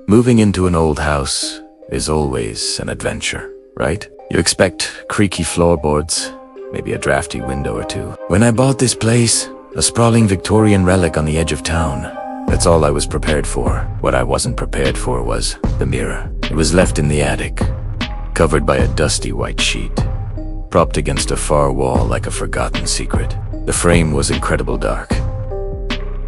Moving into an old house is always an adventure, right? You expect creaky floorboards, maybe a drafty window or two. When I bought this place, a sprawling Victorian relic on the edge of town, that's all I was prepared for. What I wasn't prepared for was the mirror. It was left in the attic, covered by a dusty white sheet, propped against a far wall like a forgotten secret. The frame was incredible dark,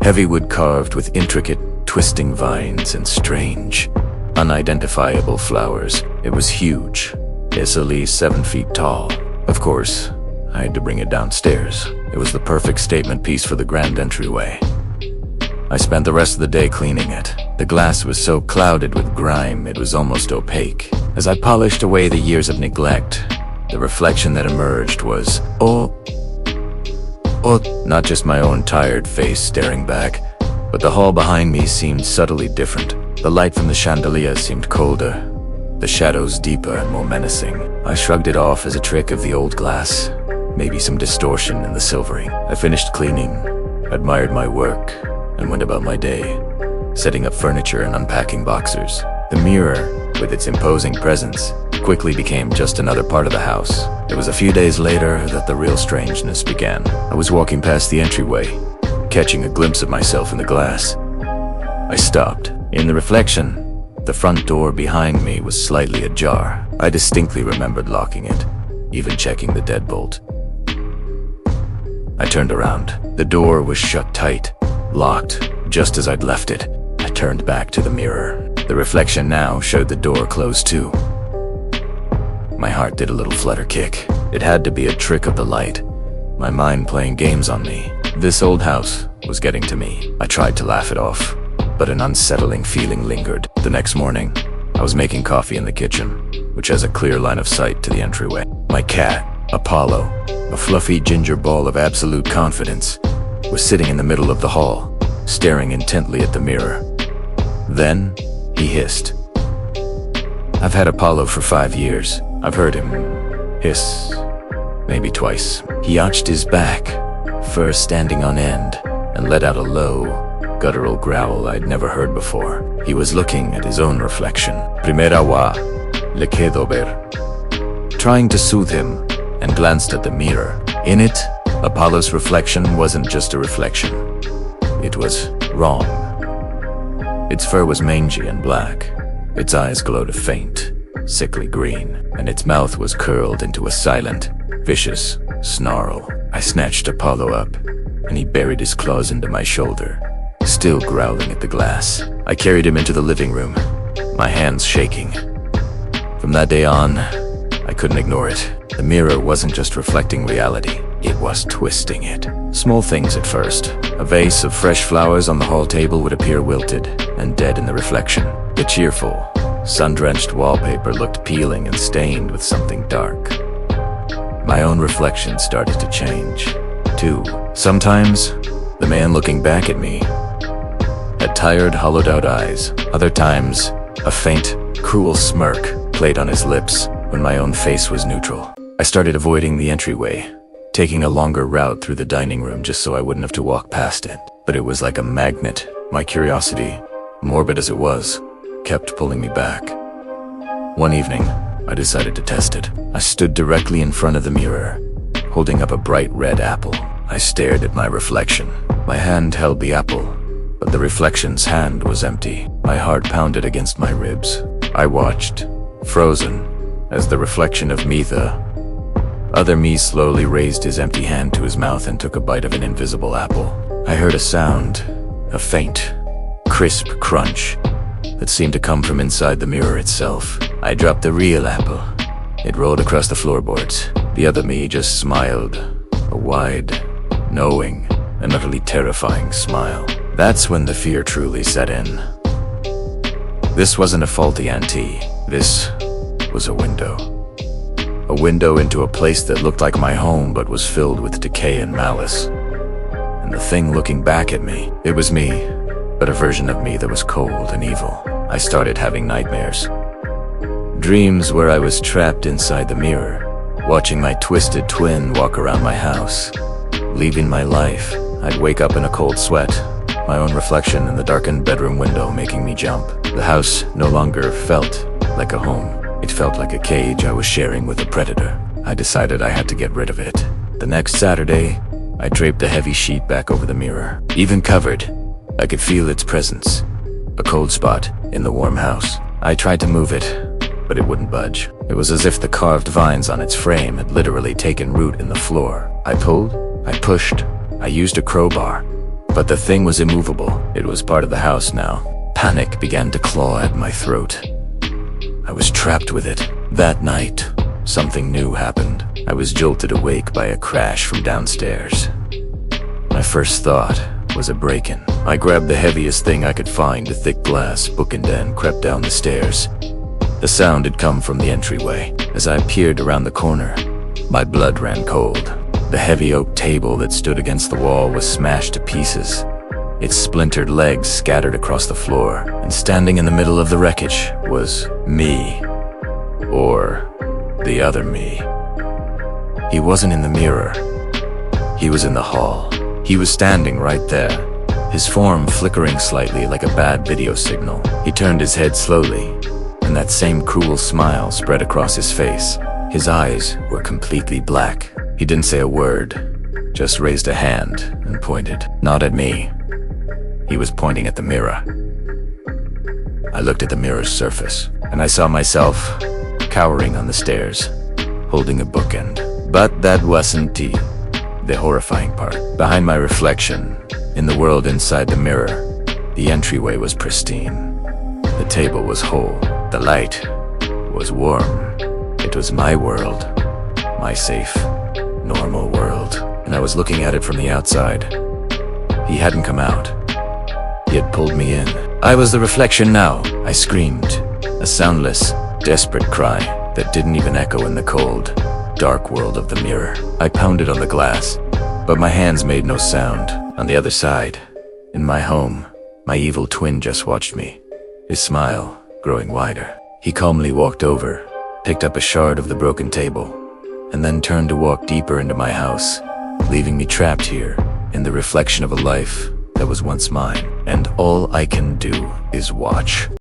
heavy wood carved with intricate, twisting vines and strange, unidentifiable flowers. It was huge, easily 7 feet tall. Of course, I had to bring it downstairs. It was the perfect statement piece for the grand entryway. I spent the rest of the day cleaning it. The glass was so clouded with grime it was almost opaque. As I polished away the years of neglect, the reflection that emerged was, not just my own tired face staring back, but the hall behind me seemed subtly different. The light from the chandelier seemed colder, the shadows deeper and more menacing. I shrugged it off as a trick of the old glass, maybe some distortion in the silvering. I finished cleaning, admired my work, and went about my day, setting up furniture and unpacking boxers. The mirror, with its imposing presence, quickly became just another part of the house. It was a few days later that the real strangeness began. I was walking past the entryway, catching a glimpse of myself in the glass. I stopped. In the reflection, the front door behind me was slightly ajar. I distinctly remembered locking it, even checking the deadbolt. I turned around. The door was shut tight, locked, just as I'd left it. I turned back to the mirror. The reflection now showed the door closed too. My heart did a little flutter kick. It had to be a trick of the light, my mind playing games on me. This old house was getting to me. I tried to laugh it off, but an unsettling feeling lingered. The next morning, I was making coffee in the kitchen, which has a clear line of sight to the entryway. My cat, Apollo, a fluffy ginger ball of absolute confidence, was sitting in the middle of the hall, staring intently at the mirror. Then, he hissed. I've had Apollo for 5 years. I've heard him hiss maybe twice. He arched his back, fur standing on end, and let out a low, guttural growl I'd never heard before. He was looking at his own reflection. Primera wa, le quedo ver. Trying to soothe him, and glanced at the mirror. In it, Apollo's reflection wasn't just a reflection. It was wrong. Its fur was mangy and black. Its eyes glowed a faint, sickly green, and its mouth was curled into a silent, vicious snarl. I snatched Apollo up, and he buried his claws into my shoulder, still growling at the glass. I carried him into the living room, my hands shaking. From that day on, I couldn't ignore it. The mirror wasn't just reflecting reality, it was twisting it. Small things at first. A vase of fresh flowers on the hall table would appear wilted and dead in the reflection. The cheerful, sun-drenched wallpaper looked peeling and stained with something dark. My own reflection started to change, too. Sometimes, the man looking back at me had tired, hollowed-out eyes. Other times, a faint, cruel smirk played on his lips when my own face was neutral. I started avoiding the entryway, taking a longer route through the dining room just so I wouldn't have to walk past it. But it was like a magnet. My curiosity, morbid as it was, kept pulling me back. One evening, I decided to test it. I stood directly in front of the mirror, holding up a bright red apple. I stared at my reflection. My hand held the apple, but the reflection's hand was empty. My heart pounded against my ribs. I watched, frozen, as the reflection of me, the other me, slowly raised his empty hand to his mouth and took a bite of an invisible apple. I heard a sound, a faint, crisp crunch that seemed to come from inside the mirror itself. I dropped the real apple. It rolled across the floorboards. The other me just smiled, a wide, knowing, and utterly terrifying smile. That's when the fear truly set in. This wasn't a faulty ante. This was a window. A window into a place that looked like my home but was filled with decay and malice. And the thing looking back at me, it was me, but a version of me that was cold and evil. I started having nightmares. Dreams where I was trapped inside the mirror, watching my twisted twin walk around my house, leaving my life. I'd wake up in a cold sweat, my own reflection in the darkened bedroom window making me jump. The house no longer felt like a home. It felt like a cage I was sharing with a predator. I decided I had to get rid of it. The next Saturday, I draped a heavy sheet back over the mirror. Even covered, I could feel its presence. A cold spot in the warm house. I tried to move it, but it wouldn't budge. It was as if the carved vines on its frame had literally taken root in the floor. I pulled, I pushed, I used a crowbar, but the thing was immovable. It was part of the house now. Panic began to claw at my throat. I was trapped with it. That night, something new happened. I was jolted awake by a crash from downstairs. My first thought was a break-in. I grabbed the heaviest thing I could find, a thick glass book, and then crept down the stairs. The sound had come from the entryway. As I peered around the corner, my blood ran cold. The heavy oak table that stood against the wall was smashed to pieces. Its splintered legs scattered across the floor, and standing in the middle of the wreckage was me. Or the other me. He wasn't in the mirror. He was in the hall. He was standing right there, his form flickering slightly like a bad video signal. He turned his head slowly, and that same cruel smile spread across his face. His eyes were completely black. He didn't say a word, just raised a hand and pointed. Not at me. He was pointing at the mirror. I looked at the mirror's surface, and I saw myself cowering on the stairs, holding a bookend. But that wasn't the horrifying part. Behind my reflection, in the world inside the mirror, the entryway was pristine. The table was whole. The light was warm. It was my world, my safe, normal world. And I was looking at it from the outside. He hadn't come out. He had pulled me in. I was the reflection now. I screamed, a soundless, desperate cry that didn't even echo in the cold, dark world of the mirror. I pounded on the glass, but my hands made no sound. On the other side, in my home, my evil twin just watched me, his smile growing wider. He calmly walked over, picked up a shard of the broken table, and then turned to walk deeper into my house, leaving me trapped here in the reflection of a life that was once mine. And all I can do is watch.